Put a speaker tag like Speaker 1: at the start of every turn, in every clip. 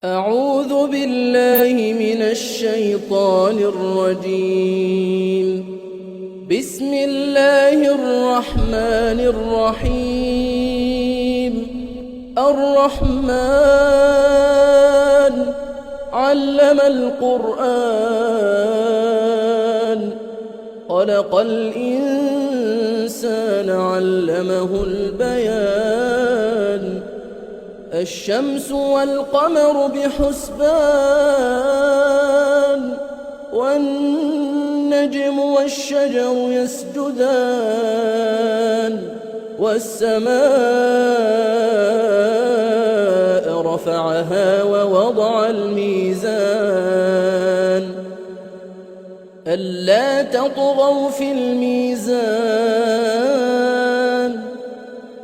Speaker 1: أعوذ بالله من الشيطان الرجيم. بسم الله الرحمن الرحيم. الرحمن علم القرآن خلق الإنسان علمه البيان. الشمس والقمر بحسبان والنجم والشجر يسجدان والسماء رفعها ووضع الميزان ألا تطغوا في الميزان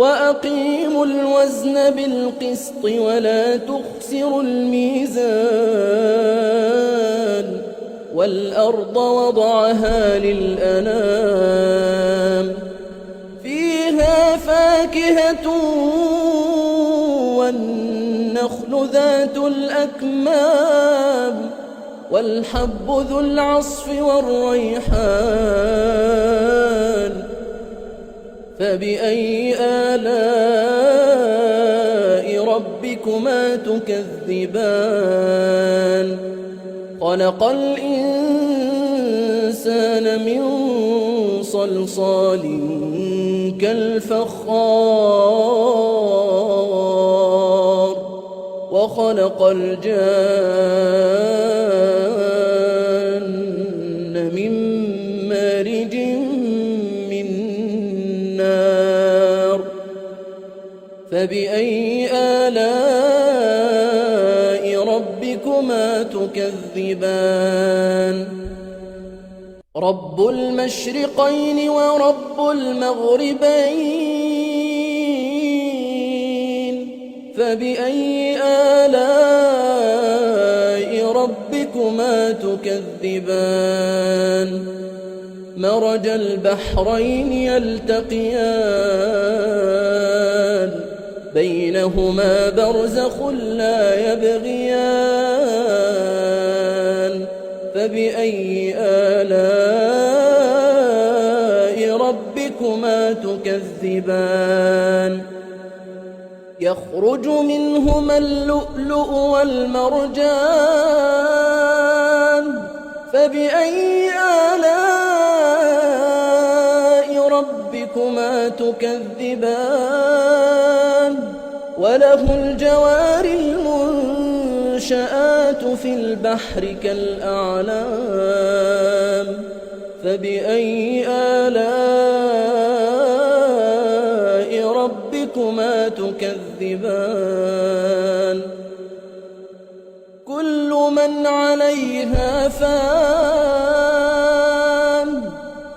Speaker 1: وأقيموا الوزن بالقسط ولا تخسروا الميزان والأرض وضعها للأنام فيها فاكهة والنخل ذات الأكمام والحب ذو العصف والريحان فبأي آلاء ربكما تكذبان خلق الإنسان من صلصال كالفخار وخلق الجان من مارج فبأي آلاء ربكما تكذبان رب المشرقين ورب المغربين فبأي آلاء ربكما تكذبان مرج البحرين يلتقيان بينهما برزخ لا يبغيان فبأي آلاء ربكما تكذبان يخرج منهما اللؤلؤ والمرجان فبأي آلاء ربكما تكذبان وله الجوار المنشآت في البحر كالأعلام فبأي آلاء ربكما تكذبان كل من عليها فان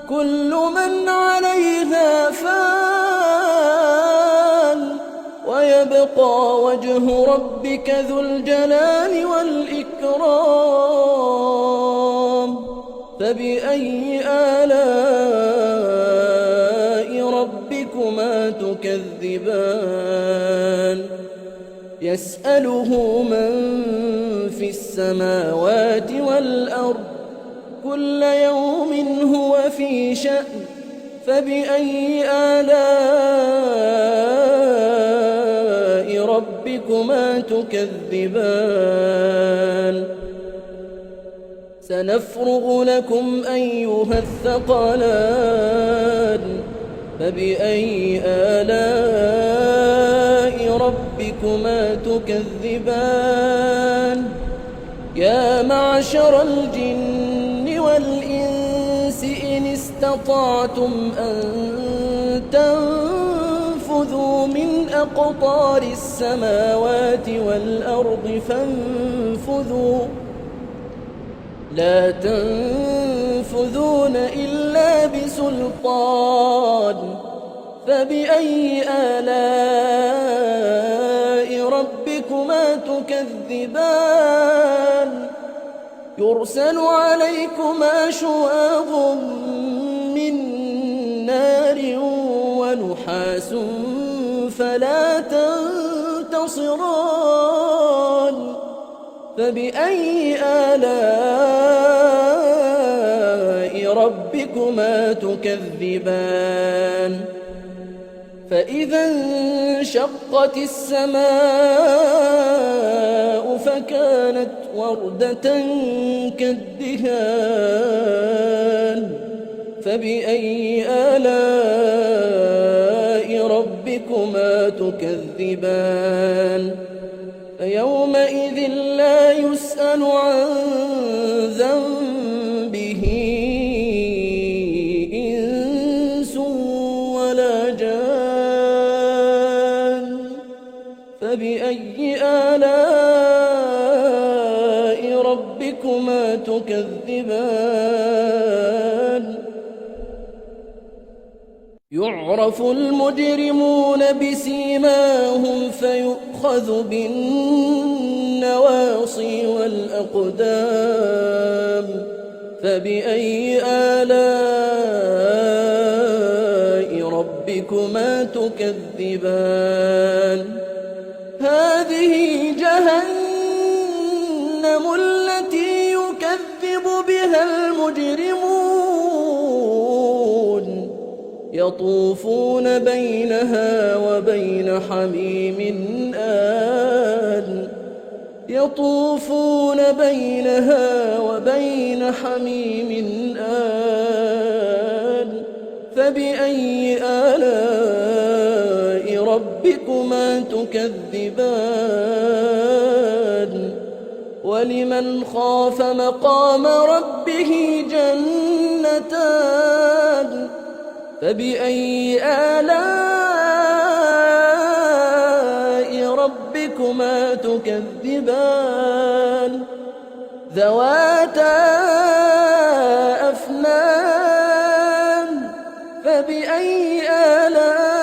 Speaker 1: كل من عليها فان ويبقى وجه ربك ذو الجلال والإكرام فبأي آلاء ربكما تكذبان يسأله من في السماوات والأرض كل يوم هو في شأن فبأي آلاء ربكما تكذبان سنفرغ لكم أيها الثقلان فبأي آلاء ربكما تكذبان يا معشر الجن والإنس إن استطعتم أن تنفذوا من أقطار السماوات والأرض فانفذوا لا تنفذون إلا بسلطان فبأي آلاء ربكما تكذبان يرسل عليكما شواظ من نار ونحاس فلا تنتصران فبأي آلاء ربكما تكذبان فإذا انشقت السماء فكانت وردة كالدهان فبأي آلاء ربكما تكذبان فيومئذ لا يسأل عن ذنبه إنس ولا جان فبأي آلاء ربكما تكذبان يعرف المجرمون بسيماهم فيؤخذ بالنواصي والأقدام فبأي آلاء ربكما تكذبان هذه جهنم التي يكذب بها المجرمون يطوفون بينها وبين حميم آن فبأي آلاء ربكما تكذبان ولمن خاف مقام ربه جنتان فبأي آلاء ربكما تكذبان ذواتا أفنان فبأي آلاء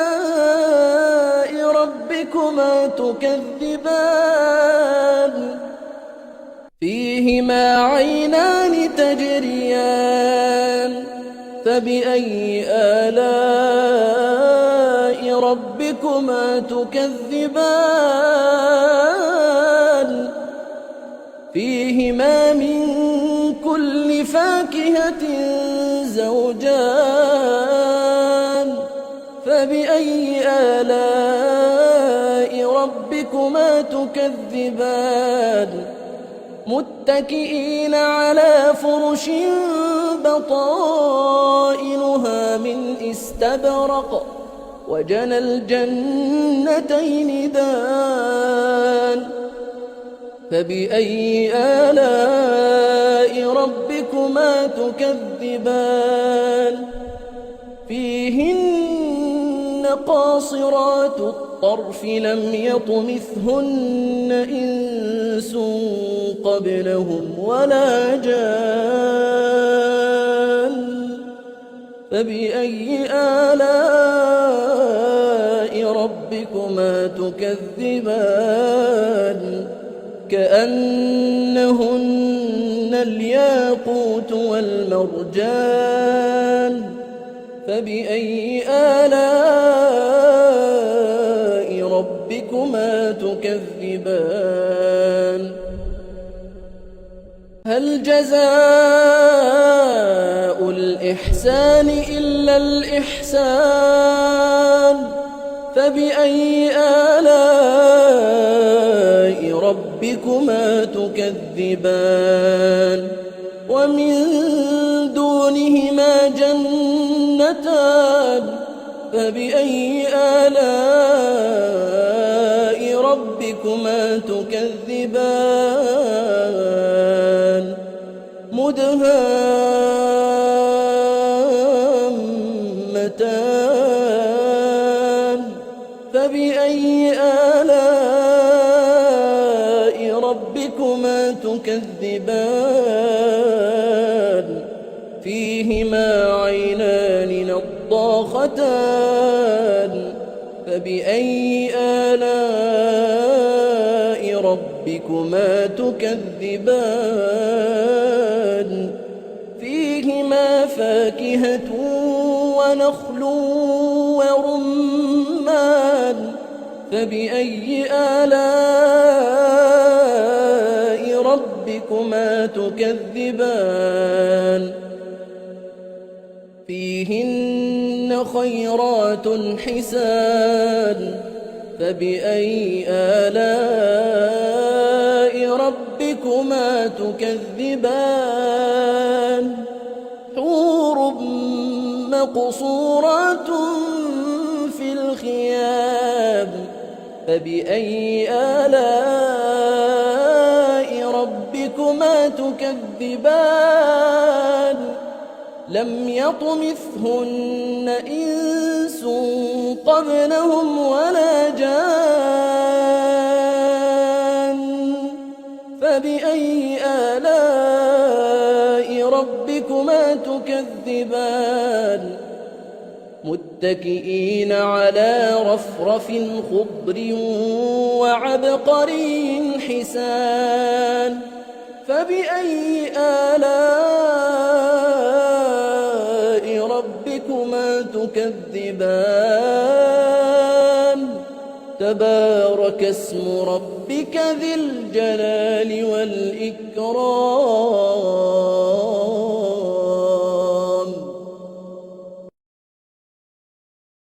Speaker 1: ربكما تكذبان فيهما عينان تجريان فبأي آلاء ربكما تكذبان فيهما من كل فاكهة زوجان فبأي آلاء ربكما تكذبان متكئين على فرش بطائنها من استبرق وجنى الجنتين دان فبأي آلاء ربكما تكذبان فيهن قاصرات الطرف لم يطمثهن إنس قبلهم ولا جان فبأي آلاء ربكما تكذبان كأنهن الياقوت والمرجان فبأي آلاء ربكما تكذبان هل جزاء الإحسان إلا الإحسان فبأي آلاء ربكما تكذبان ومن دونهما جنتان فبأي آلاء ربكما تكذبان مدهامتان فبأي آلاء ربكما تكذبان فيهما عينان نضاختان فبأي آلاء ربكما تكذبان فيهما فاكهة ونخل ورمان فبأي آلاء ربكما تكذبان فيهن خيرات حسان فبأي آلاء ربكما تكذبان حور مقصورات في الخيام فبأي آلاء ربكما تكذبان لم يطمثهن إنس قبلهم ولا جان فبأي آلاء ربكما تكذبان متكئين على رفرف خضر وعبقري حسان فبأي آلاء ربكما تكذبان تبارك اسم ربك ذي الجلال والإكرام